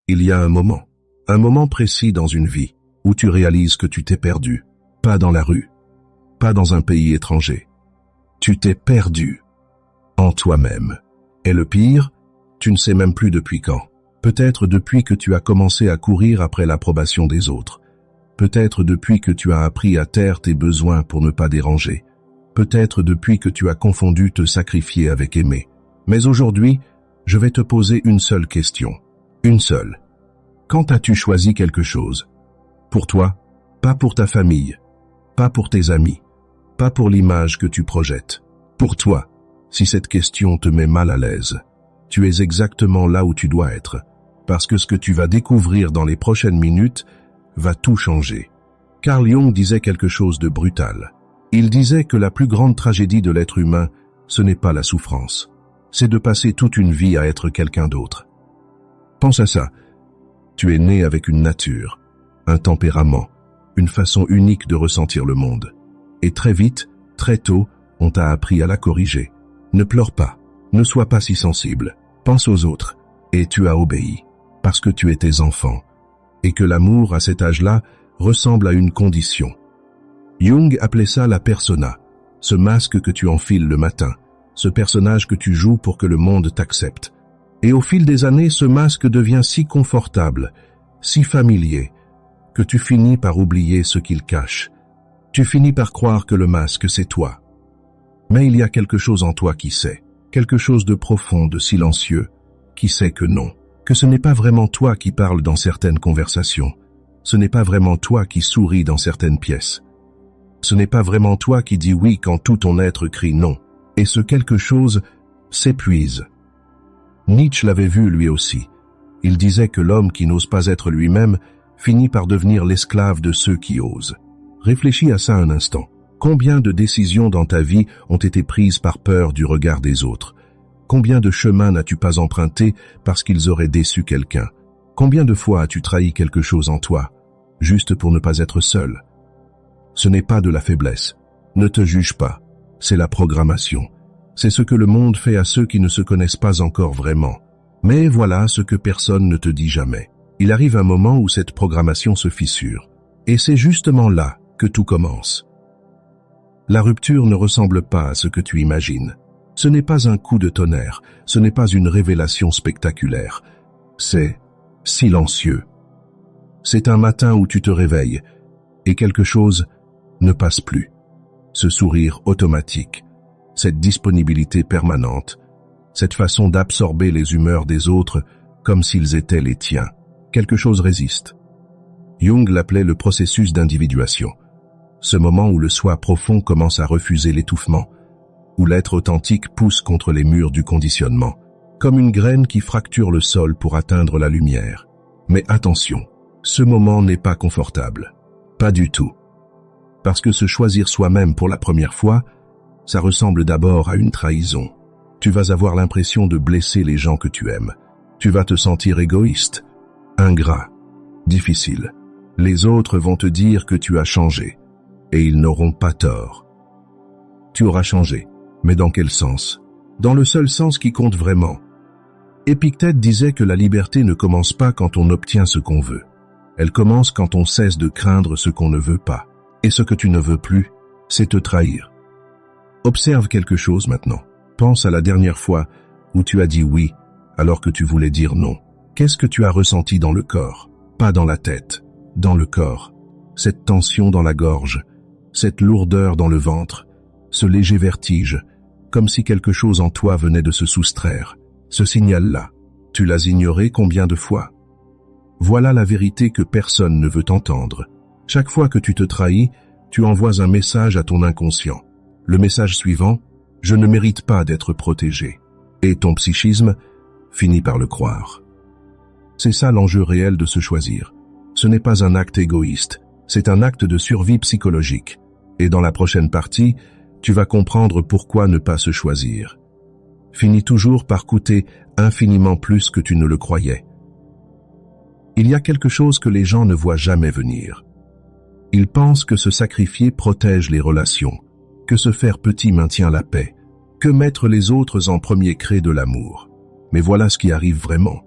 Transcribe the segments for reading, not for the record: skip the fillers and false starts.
Il y a un moment précis dans une vie, où tu réalises que tu t'es perdu, pas dans la rue, pas dans un pays étranger. Tu t'es perdu en toi-même. Et le pire, tu ne sais même plus depuis quand. Peut-être depuis que tu as commencé à courir après l'approbation des autres. Peut-être depuis que tu as appris à taire tes besoins pour ne pas déranger. Peut-être depuis que tu as confondu te sacrifier avec aimer. Mais aujourd'hui, je vais te poser une seule question. Une seule. Quand as-tu choisi quelque chose? Pour toi, pas pour ta famille, pas pour tes amis, pas pour l'image que tu projettes. Pour toi, si cette question te met mal à l'aise, tu es exactement là où tu dois être, parce que ce que tu vas découvrir dans les prochaines minutes va tout changer. Carl Jung disait quelque chose de brutal. Il disait que la plus grande tragédie de l'être humain, ce n'est pas la souffrance, c'est de passer toute une vie à être quelqu'un d'autre. Pense à ça. Tu es né avec une nature, un tempérament, une façon unique de ressentir le monde. Et très vite, très tôt, on t'a appris à la corriger. Ne pleure pas, ne sois pas si sensible, pense aux autres, et tu as obéi, parce que tu étais enfant, et que l'amour à cet âge-là ressemble à une condition. Jung appelait ça la persona, ce masque que tu enfiles le matin, ce personnage que tu joues pour que le monde t'accepte. Et au fil des années, ce masque devient si confortable, si familier, que tu finis par oublier ce qu'il cache. Tu finis par croire que le masque, c'est toi. Mais il y a quelque chose en toi qui sait, quelque chose de profond, de silencieux, qui sait que non, que ce n'est pas vraiment toi qui parle dans certaines conversations, ce n'est pas vraiment toi qui sourit dans certaines pièces, ce n'est pas vraiment toi qui dis oui quand tout ton être crie non, et ce quelque chose s'épuise. Nietzsche l'avait vu lui aussi. Il disait que l'homme qui n'ose pas être lui-même finit par devenir l'esclave de ceux qui osent. Réfléchis à ça un instant. Combien de décisions dans ta vie ont été prises par peur du regard des autres? Combien de chemins n'as-tu pas emprunté parce qu'ils auraient déçu quelqu'un? Combien de fois as-tu trahi quelque chose en toi, juste pour ne pas être seul? Ce n'est pas de la faiblesse. Ne te juge pas. C'est la programmation. C'est ce que le monde fait à ceux qui ne se connaissent pas encore vraiment. Mais voilà ce que personne ne te dit jamais. Il arrive un moment où cette programmation se fissure. Et c'est justement là que tout commence. La rupture ne ressemble pas à ce que tu imagines. Ce n'est pas un coup de tonnerre, ce n'est pas une révélation spectaculaire. C'est silencieux. C'est un matin où tu te réveilles et quelque chose ne passe plus. Ce sourire automatique, cette disponibilité permanente, cette façon d'absorber les humeurs des autres comme s'ils étaient les tiens. Quelque chose résiste. Jung l'appelait le processus d'individuation. Ce moment où le soi profond commence à refuser l'étouffement, où l'être authentique pousse contre les murs du conditionnement, comme une graine qui fracture le sol pour atteindre la lumière. Mais attention, ce moment n'est pas confortable. Pas du tout. Parce que se choisir soi-même pour la première fois, ça ressemble d'abord à une trahison. Tu vas avoir l'impression de blesser les gens que tu aimes. Tu vas te sentir égoïste, ingrat, difficile. Les autres vont te dire que tu as changé, et ils n'auront pas tort. Tu auras changé, mais dans quel sens? Dans le seul sens qui compte vraiment. Épictète disait que la liberté ne commence pas quand on obtient ce qu'on veut. Elle commence quand on cesse de craindre ce qu'on ne veut pas. Et ce que tu ne veux plus, c'est te trahir. Observe quelque chose maintenant. Pense à la dernière fois où tu as dit oui alors que tu voulais dire non. Qu'est-ce que tu as ressenti dans le corps? Pas dans la tête, dans le corps. Cette tension dans la gorge, cette lourdeur dans le ventre, ce léger vertige, comme si quelque chose en toi venait de se soustraire. Ce signal-là, tu l'as ignoré combien de fois? Voilà la vérité que personne ne veut entendre. Chaque fois que tu te trahis, tu envoies un message à ton inconscient. Le message suivant, je ne mérite pas d'être protégé. Et ton psychisme finit par le croire. C'est ça l'enjeu réel de se choisir. Ce n'est pas un acte égoïste, c'est un acte de survie psychologique. Et dans la prochaine partie, tu vas comprendre pourquoi ne pas se choisir. Finit toujours par coûter infiniment plus que tu ne le croyais. Il y a quelque chose que les gens ne voient jamais venir. Ils pensent que se sacrifier protège les relations, que se faire petit maintient la paix, que mettre les autres en premier crée de l'amour. Mais voilà ce qui arrive vraiment.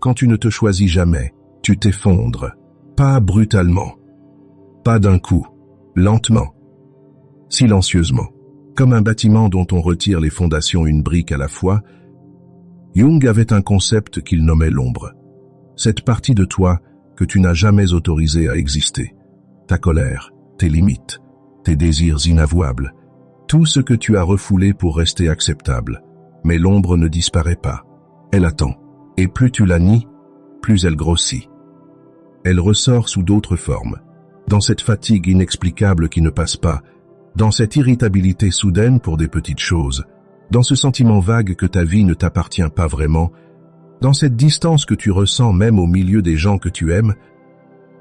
Quand tu ne te choisis jamais, tu t'effondres. Pas brutalement. Pas d'un coup. Lentement. Silencieusement. Comme un bâtiment dont on retire les fondations une brique à la fois, Jung avait un concept qu'il nommait l'ombre. Cette partie de toi que tu n'as jamais autorisée à exister. Ta colère, tes limites, tes désirs inavouables, tout ce que tu as refoulé pour rester acceptable. Mais l'ombre ne disparaît pas. Elle attend. Et plus tu la nies, plus elle grossit. Elle ressort sous d'autres formes. Dans cette fatigue inexplicable qui ne passe pas, dans cette irritabilité soudaine pour des petites choses, dans ce sentiment vague que ta vie ne t'appartient pas vraiment, dans cette distance que tu ressens même au milieu des gens que tu aimes.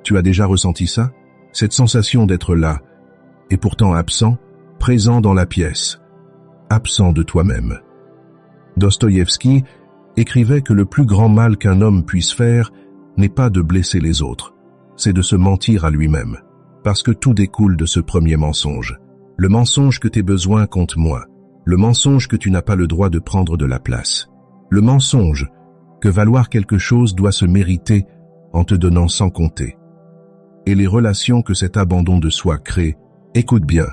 Tu as déjà ressenti ça? Cette sensation d'être là, et pourtant absent, présent dans la pièce, absent de toi-même. Dostoïevski écrivait que le plus grand mal qu'un homme puisse faire n'est pas de blesser les autres, c'est de se mentir à lui-même, parce que tout découle de ce premier mensonge. Le mensonge que tes besoins comptent moins, le mensonge que tu n'as pas le droit de prendre de la place, le mensonge que valoir quelque chose doit se mériter en te donnant sans compter. Et les relations que cet abandon de soi crée, écoute bien,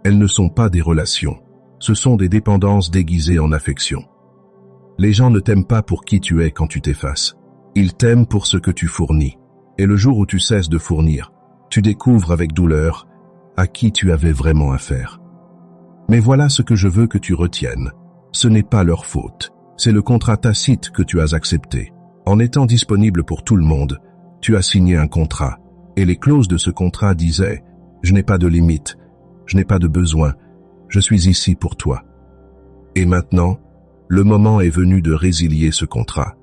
elles ne sont pas des relations, ce sont des dépendances déguisées en affection. Les gens ne t'aiment pas pour qui tu es quand tu t'effaces. Ils t'aiment pour ce que tu fournis. Et le jour où tu cesses de fournir, tu découvres avec douleur à qui tu avais vraiment affaire. Mais voilà ce que je veux que tu retiennes. Ce n'est pas leur faute. C'est le contrat tacite que tu as accepté. En étant disponible pour tout le monde, tu as signé un contrat. Et les clauses de ce contrat disaient « Je n'ai pas de limite, je n'ai pas de besoin, je suis ici pour toi. » Et maintenant, le moment est venu de résilier ce contrat.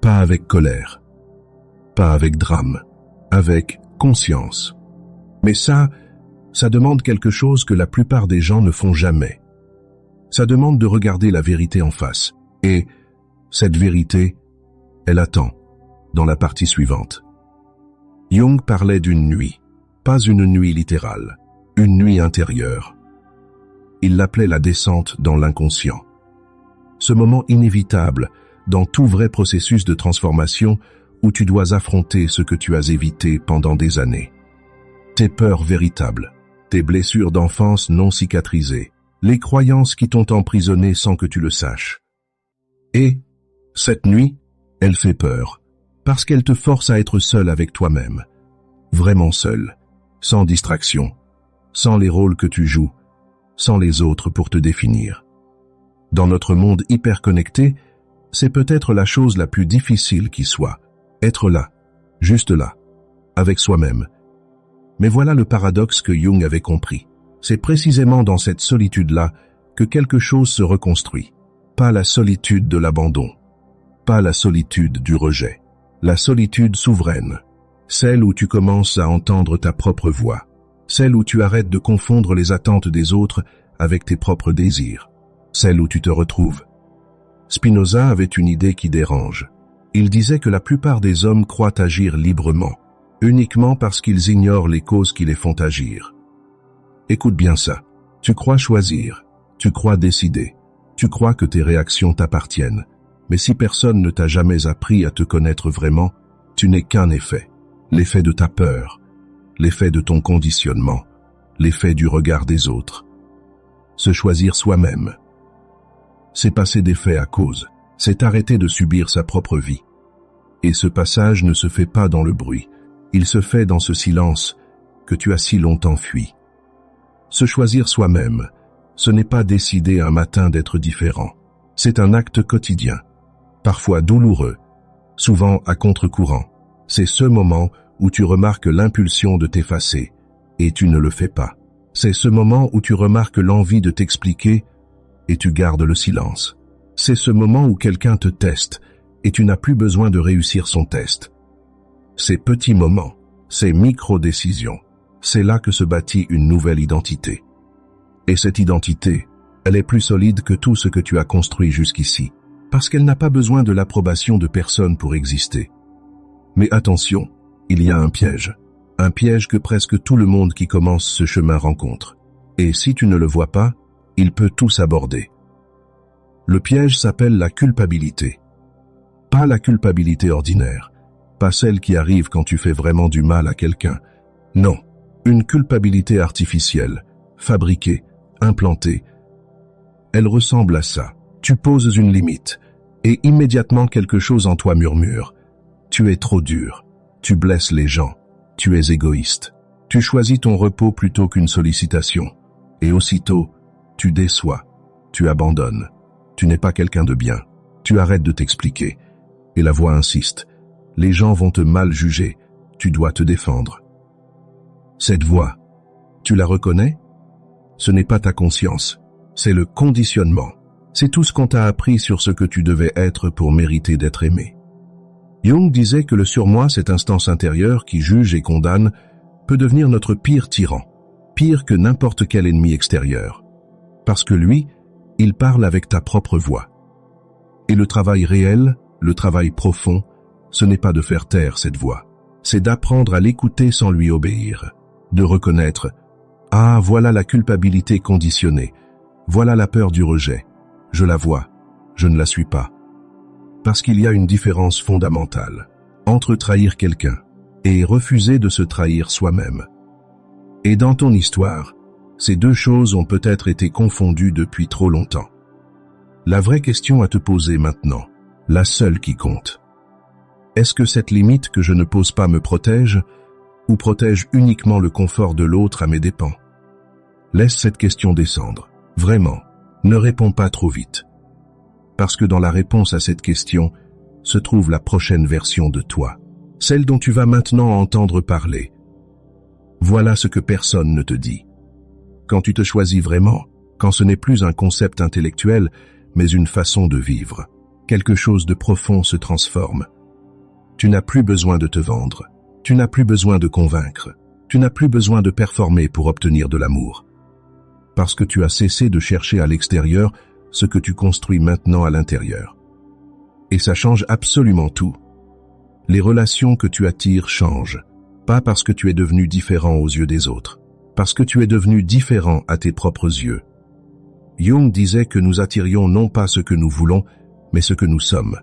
Pas avec colère, pas avec drame, avec conscience. Mais ça demande quelque chose que la plupart des gens ne font jamais. Ça demande de regarder la vérité en face. Et cette vérité, elle attend, dans la partie suivante. Jung parlait d'une nuit, pas une nuit littérale, une nuit intérieure. Il l'appelait la descente dans l'inconscient. Ce moment inévitable dans tout vrai processus de transformation où tu dois affronter ce que tu as évité pendant des années. Tes peurs véritables, tes blessures d'enfance non cicatrisées, les croyances qui t'ont emprisonné sans que tu le saches. Et, cette nuit, elle fait peur, parce qu'elle te force à être seul avec toi-même, vraiment seul, sans distraction, sans les rôles que tu joues, sans les autres pour te définir. Dans notre monde hyper connecté, c'est peut-être la chose la plus difficile qui soit, être là, juste là, avec soi-même. Mais voilà le paradoxe que Jung avait compris. C'est précisément dans cette solitude-là que quelque chose se reconstruit. Pas la solitude de l'abandon, pas la solitude du rejet, la solitude souveraine, celle où tu commences à entendre ta propre voix, celle où tu arrêtes de confondre les attentes des autres avec tes propres désirs, celle où tu te retrouves. Spinoza avait une idée qui dérange. Il disait que la plupart des hommes croient agir librement, uniquement parce qu'ils ignorent les causes qui les font agir. Écoute bien ça. Tu crois choisir, tu crois décider, tu crois que tes réactions t'appartiennent. Mais si personne ne t'a jamais appris à te connaître vraiment, tu n'es qu'un effet. L'effet de ta peur, l'effet de ton conditionnement, l'effet du regard des autres. Se choisir soi-même, c'est passer des faits à cause, c'est arrêter de subir sa propre vie. Et ce passage ne se fait pas dans le bruit, il se fait dans ce silence que tu as si longtemps fui. Se choisir soi-même, ce n'est pas décider un matin d'être différent, c'est un acte quotidien, parfois douloureux, souvent à contre-courant. C'est ce moment où tu remarques l'impulsion de t'effacer, et tu ne le fais pas. C'est ce moment où tu remarques l'envie de t'expliquer, et tu gardes le silence. C'est ce moment où quelqu'un te teste, et tu n'as plus besoin de réussir son test. Ces petits moments, ces micro-décisions, c'est là que se bâtit une nouvelle identité. Et cette identité, elle est plus solide que tout ce que tu as construit jusqu'ici, parce qu'elle n'a pas besoin de l'approbation de personne pour exister. Mais attention, il y a un piège que presque tout le monde qui commence ce chemin rencontre. Et si tu ne le vois pas, il peut tous aborder. Le piège s'appelle la culpabilité. Pas la culpabilité ordinaire, pas celle qui arrive quand tu fais vraiment du mal à quelqu'un. Non, une culpabilité artificielle, fabriquée, implantée. Elle ressemble à ça. Tu poses une limite, et immédiatement quelque chose en toi murmure. Tu es trop dur, tu blesses les gens, tu es égoïste. Tu choisis ton repos plutôt qu'une sollicitation. Et aussitôt, tu déçois, tu abandonnes. Tu n'es pas quelqu'un de bien. Tu arrêtes de t'expliquer. Et la voix insiste. Les gens vont te mal juger. Tu dois te défendre. Cette voix, tu la reconnais? Ce n'est pas ta conscience. C'est le conditionnement. C'est tout ce qu'on t'a appris sur ce que tu devais être pour mériter d'être aimé. Jung disait que le surmoi, cette instance intérieure qui juge et condamne, peut devenir notre pire tyran, pire que n'importe quel ennemi extérieur. Parce que lui, il parle avec ta propre voix. Et le travail réel, le travail profond, ce n'est pas de faire taire cette voix, c'est d'apprendre à l'écouter sans lui obéir, de reconnaître « Ah, voilà la culpabilité conditionnée, voilà la peur du rejet, je la vois, je ne la suis pas. » Parce qu'il y a une différence fondamentale entre trahir quelqu'un et refuser de se trahir soi-même. Et dans ton histoire, ces deux choses ont peut-être été confondues depuis trop longtemps. La vraie question à te poser maintenant, la seule qui compte. Est-ce que cette limite que je ne pose pas me protège ou protège uniquement le confort de l'autre à mes dépens? Laisse cette question descendre. Vraiment, ne réponds pas trop vite. Parce que dans la réponse à cette question se trouve la prochaine version de toi, celle dont tu vas maintenant entendre parler. Voilà ce que personne ne te dit. Quand tu te choisis vraiment, quand ce n'est plus un concept intellectuel, mais une façon de vivre, quelque chose de profond se transforme. Tu n'as plus besoin de te vendre, tu n'as plus besoin de convaincre, tu n'as plus besoin de performer pour obtenir de l'amour. Parce que tu as cessé de chercher à l'extérieur ce que tu construis maintenant à l'intérieur. Et ça change absolument tout. Les relations que tu attires changent, pas parce que tu es devenu différent aux yeux des autres, parce que tu es devenu différent à tes propres yeux. Jung disait que nous attirions non pas ce que nous voulons, mais ce que nous sommes.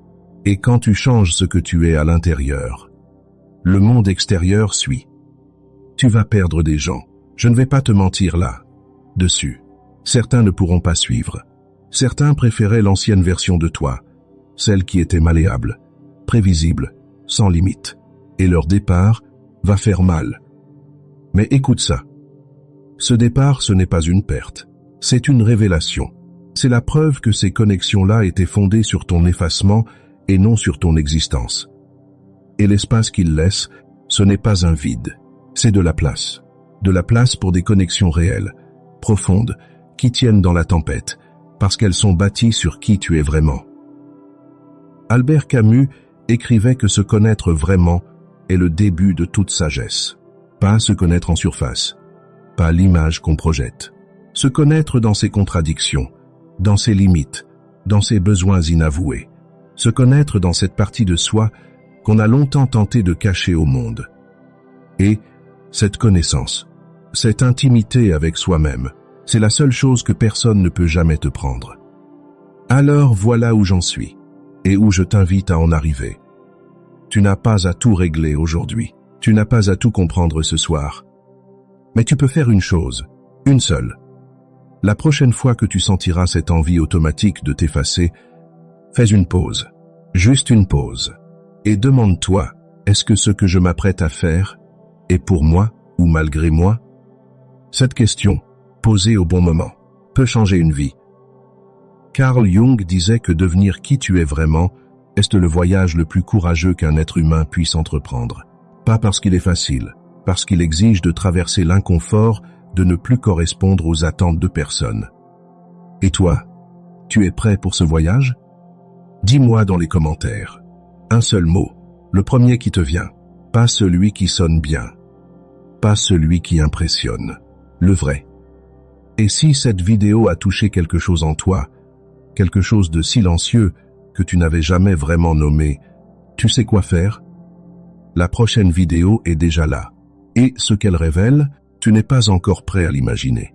Et quand tu changes ce que tu es à l'intérieur, le monde extérieur suit. Tu vas perdre des gens. Je ne vais pas te mentir là, dessus. Certains ne pourront pas suivre. Certains préféraient l'ancienne version de toi, celle qui était malléable, prévisible, sans limite. Et leur départ va faire mal. Mais écoute ça. Ce départ, ce n'est pas une perte. C'est une révélation. C'est la preuve que ces connexions-là étaient fondées sur ton effacement et non sur ton existence. Et l'espace qu'ils laissent, ce n'est pas un vide. C'est de la place. De la place pour des connexions réelles, profondes, qui tiennent dans la tempête, parce qu'elles sont bâties sur qui tu es vraiment. Albert Camus écrivait que se connaître vraiment est le début de toute sagesse. Pas se connaître en surface, pas l'image qu'on projette. Se connaître dans ses contradictions, dans ses limites, dans ses besoins inavoués. Se connaître dans cette partie de soi qu'on a longtemps tenté de cacher au monde. Et cette connaissance, cette intimité avec soi-même, c'est la seule chose que personne ne peut jamais te prendre. Alors voilà où j'en suis, et où je t'invite à en arriver. Tu n'as pas à tout régler aujourd'hui, tu n'as pas à tout comprendre ce soir. Mais tu peux faire une chose, une seule. La prochaine fois que tu sentiras cette envie automatique de t'effacer, fais une pause, juste une pause, et demande-toi, est-ce que ce que je m'apprête à faire est pour moi ou malgré moi? Cette question, posée au bon moment, peut changer une vie. Carl Jung disait que devenir qui tu es vraiment est le voyage le plus courageux qu'un être humain puisse entreprendre. Pas parce qu'il est facile, parce qu'il exige de traverser l'inconfort de ne plus correspondre aux attentes de personne. Et toi, tu es prêt pour ce voyage? Dis-moi dans les commentaires. Un seul mot, le premier qui te vient, pas celui qui sonne bien, pas celui qui impressionne, le vrai. Et si cette vidéo a touché quelque chose en toi, quelque chose de silencieux que tu n'avais jamais vraiment nommé, tu sais quoi faire? La prochaine vidéo est déjà là. Et ce qu'elle révèle, tu n'es pas encore prêt à l'imaginer.